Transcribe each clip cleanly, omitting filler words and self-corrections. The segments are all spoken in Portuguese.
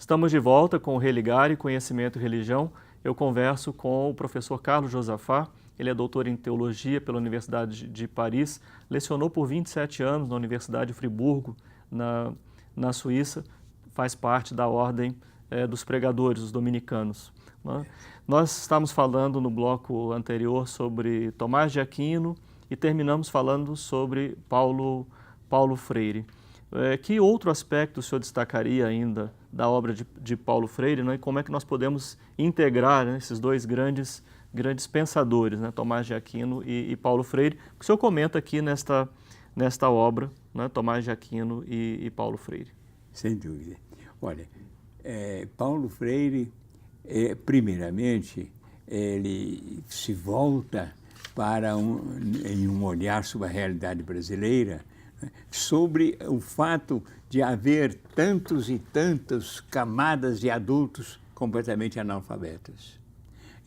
Estamos de volta com o Religare, Conhecimento e Religião. Eu converso com o professor Carlos Josafat. Ele é doutor em Teologia pela Universidade de Paris, lecionou por 27 anos na Universidade de Friburgo, na Suíça, faz parte da Ordem dos Pregadores, os dominicanos. Né? Nós estávamos falando no bloco anterior sobre Tomás de Aquino e terminamos falando sobre Paulo Freire. Que outro aspecto o senhor destacaria ainda da obra de Paulo Freire, né? E como é que nós podemos integrar, né, esses dois grandes pensadores, né, Tomás de Aquino e Paulo Freire, que o senhor comenta aqui nesta obra, né, Tomás de Aquino e Paulo Freire? Sem dúvida. Olha, Paulo Freire, primeiramente, ele se volta para em um olhar sobre a realidade brasileira, sobre o fato de haver tantos e tantas camadas de adultos completamente analfabetos.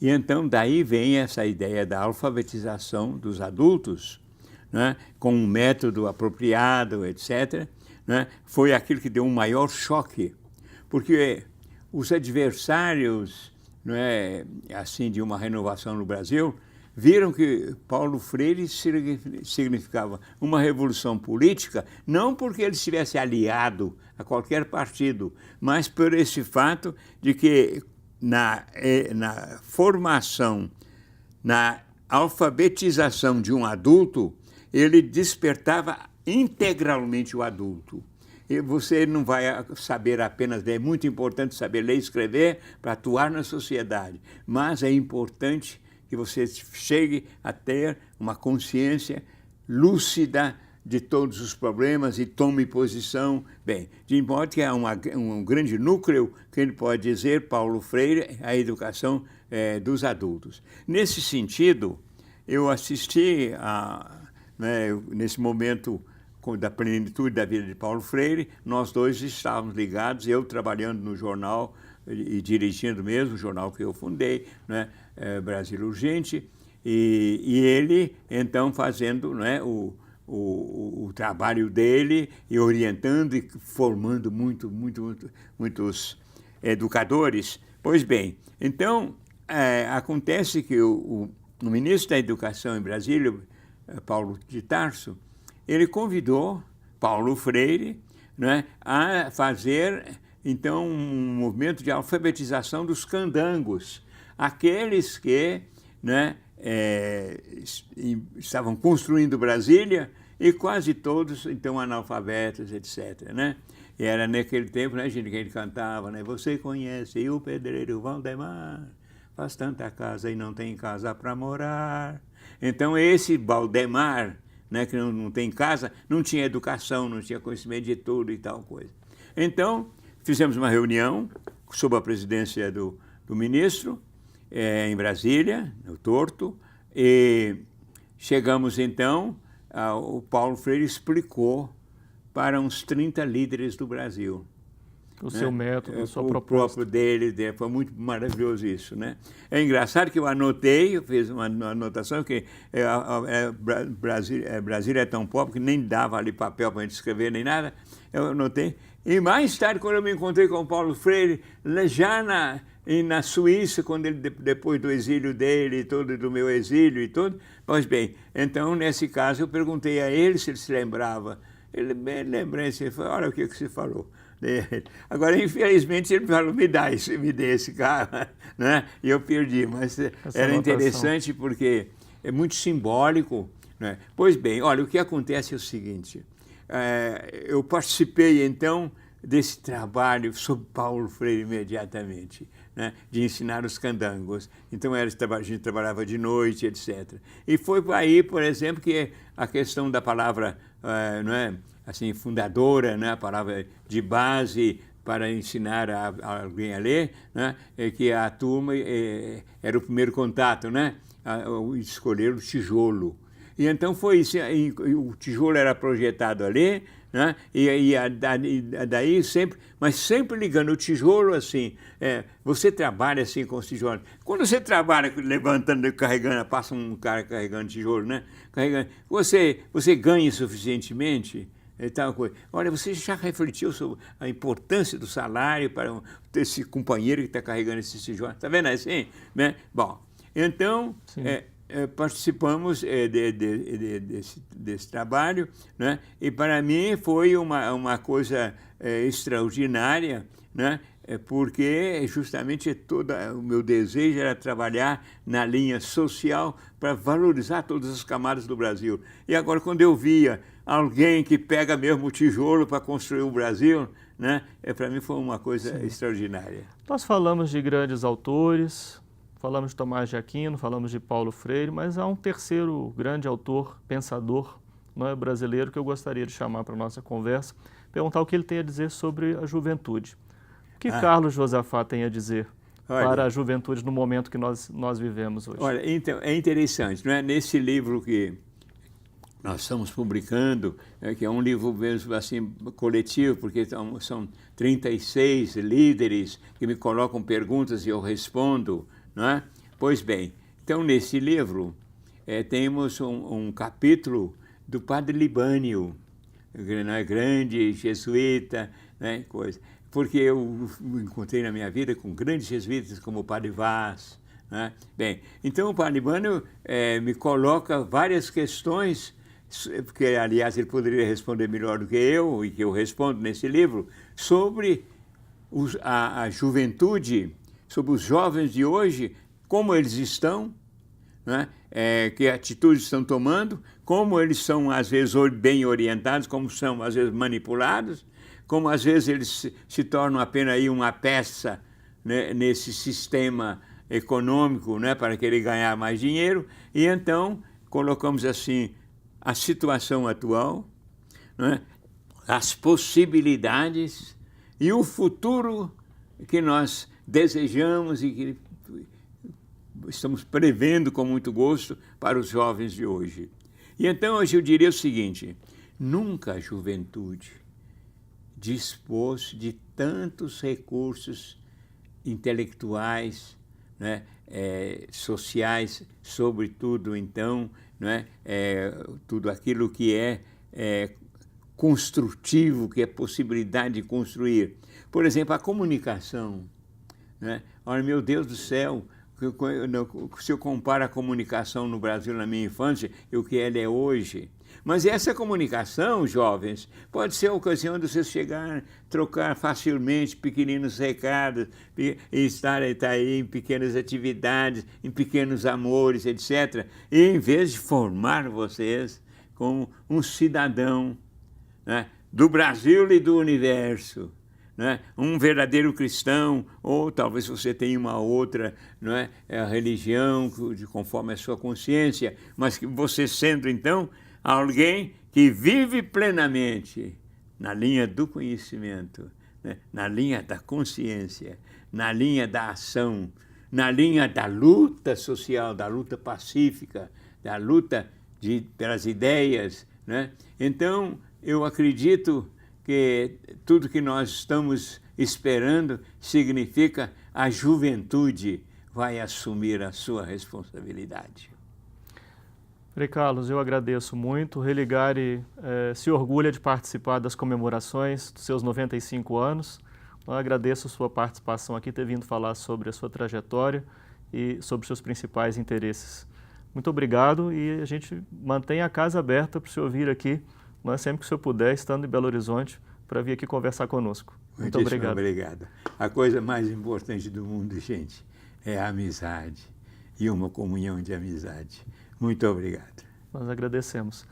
E então daí vem essa ideia da alfabetização dos adultos, né, com um método apropriado, etc. Né, foi aquilo que deu um maior choque, porque os adversários, né, assim, de uma renovação no Brasil viram que Paulo Freire significava uma revolução política, não porque ele estivesse aliado a qualquer partido, mas por esse fato de que na formação, na alfabetização de um adulto, ele despertava integralmente o adulto. E você não vai saber apenas, é muito importante saber ler e escrever para atuar na sociedade, mas é importante que você chegue a ter uma consciência lúcida de todos os problemas e tome posição. Bem, de modo que há um grande núcleo que ele pode dizer, Paulo Freire, a educação dos adultos. Nesse sentido, eu assisti nesse momento da plenitude da vida de Paulo Freire, nós dois estávamos ligados, eu trabalhando no jornal e dirigindo mesmo, o jornal que eu fundei, né, Brasil Urgente, e ele, então, fazendo, né, o trabalho dele e orientando e formando muitos educadores. Pois bem, então, acontece que o ministro da Educação em Brasília, Paulo de Tarso, ele convidou Paulo Freire, né, a fazer, então, um movimento de alfabetização dos candangos, aqueles que, né, estavam construindo Brasília e quase todos, então, analfabetos, etc., né? E era naquele tempo, né, gente, que ele cantava, né? Você conhece o pedreiro Valdemar, faz tanta casa e não tem casa para morar. Então, esse Valdemar, né, que não tem casa, não tinha educação, não tinha conhecimento de tudo e tal coisa. Então, fizemos uma reunião sob a presidência do ministro, em Brasília, no Torto, e chegamos então, o Paulo Freire explicou para uns 30 líderes do Brasil. O seu método, a sua proposta. O próprio dele, foi muito maravilhoso isso, né? É engraçado que eu anotei, eu fiz uma anotação que Brasília é tão pobre que nem dava ali papel para a gente escrever nem nada, eu anotei. E mais tarde, quando eu me encontrei com o Paulo Freire, já na Suíça, quando ele, depois do exílio dele, do meu exílio e tudo, pois bem, então, nesse caso, eu perguntei a ele se ele se lembrava. Ele me lembrou-se, ele falou, olha o que você falou. Agora, infelizmente, ele falou, me dê esse cara, né? E eu perdi, mas era interessante porque é muito simbólico, né? Pois bem, olha, o que acontece é o seguinte, eu participei, então, desse trabalho sobre Paulo Freire imediatamente, né, de ensinar os candangos. Então, a gente trabalhava de noite, etc. E foi aí, por exemplo, que a questão da palavra, não é, assim, fundadora, né, a palavra de base para ensinar a alguém a ler, né, que a turma era o primeiro contato, né, escolher o tijolo. E então foi isso, o tijolo era projetado ali, né? E daí sempre, mas sempre ligando o tijolo assim, você trabalha assim com os tijolos. Quando você trabalha levantando, carregando, passa um cara carregando tijolo, né? Você ganha suficientemente? e tal coisa. Olha, você já refletiu sobre a importância do salário para esse companheiro que está carregando esse tijolo? Está vendo assim? Né? Bom, então, participamos desse trabalho, né? E para mim foi uma coisa extraordinária, né? Porque justamente todo o meu desejo era trabalhar na linha social para valorizar todas as camadas do Brasil. E agora, quando eu via alguém que pega mesmo o tijolo para construir o Brasil, né? Para mim foi uma coisa extraordinária. Nós falamos de grandes autores, falamos de Tomás de Aquino, falamos de Paulo Freire, mas há um terceiro grande autor, pensador, não é, brasileiro, que eu gostaria de chamar para a nossa conversa, perguntar o que ele tem a dizer sobre a juventude. O que Carlos Josafat tem a dizer para a juventude no momento que nós vivemos hoje? Olha, então, é interessante, não é? Nesse livro que nós estamos publicando, que é um livro mesmo assim coletivo, porque são 36 líderes que me colocam perguntas e eu respondo, não é? Pois bem, então nesse livro temos um capítulo do Padre Libânio, grande jesuíta, né, coisa. Porque eu me encontrei na minha vida com grandes jesuítas como o Padre Vaz, né? Bem, então o Padre Libânio me coloca várias questões, porque aliás ele poderia responder melhor do que eu, e que eu respondo nesse livro, sobre a juventude, sobre os jovens de hoje, como eles estão, né? Que atitudes estão tomando, como eles são às vezes bem orientados, como são às vezes manipulados, como às vezes eles se tornam apenas aí uma peça, né, nesse sistema econômico, né, para querer ganhar mais dinheiro. E então colocamos assim a situação atual, né, as possibilidades e o futuro que nós desejamos e que estamos prevendo com muito gosto para os jovens de hoje. E então hoje eu diria o seguinte: nunca a juventude dispôs de tantos recursos intelectuais, né, sociais, sobretudo, então, né, tudo aquilo que é construtivo, que é possibilidade de construir. Por exemplo, a comunicação, né? Olha, meu Deus do céu, se eu comparo a comunicação no Brasil na minha infância e o que ela é hoje. Mas essa comunicação, jovens, pode ser a ocasião de vocês chegar, trocar facilmente pequeninos recados, e estar aí em pequenas atividades, em pequenos amores, etc. E em vez de formar vocês como um cidadão, né, do Brasil e do universo, né, um verdadeiro cristão, ou talvez você tenha uma outra, não é, religião, conforme a sua consciência, mas que você sendo, então, alguém que vive plenamente na linha do conhecimento, né, na linha da consciência, na linha da ação, na linha da luta social, da luta pacífica, da luta pelas ideias, né? Então, eu acredito que tudo que nós estamos esperando significa a juventude vai assumir a sua responsabilidade. Frei Carlos, eu agradeço muito. O Religare se orgulha de participar das comemorações dos seus 95 anos. Eu agradeço a sua participação aqui, ter vindo falar sobre a sua trajetória e sobre os seus principais interesses. Muito obrigado e a gente mantém a casa aberta para o senhor vir aqui, sempre que o senhor puder, estando em Belo Horizonte, para vir aqui conversar conosco. Muito obrigado. Obrigado. A coisa mais importante do mundo, gente, é a amizade e uma comunhão de amizade. Muito obrigado. Nós agradecemos.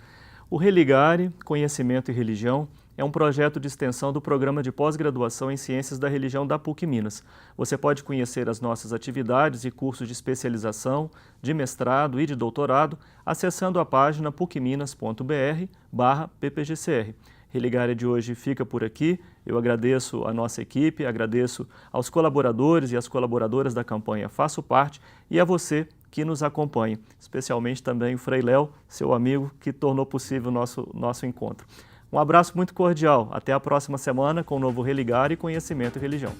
O Religare, Conhecimento e Religião, é um projeto de extensão do Programa de Pós-Graduação em Ciências da Religião da PUC Minas. Você pode conhecer as nossas atividades e cursos de especialização, de mestrado e de doutorado acessando a página pucminas.br/ppgcr. Religare de hoje fica por aqui. Eu agradeço a nossa equipe, agradeço aos colaboradores e às colaboradoras da campanha Faço Parte e a você que nos acompanha, especialmente também o Frei Léo, seu amigo, que tornou possível o nosso encontro. Um abraço muito cordial. Até a próxima semana com o novo Religare, Conhecimento e Religião.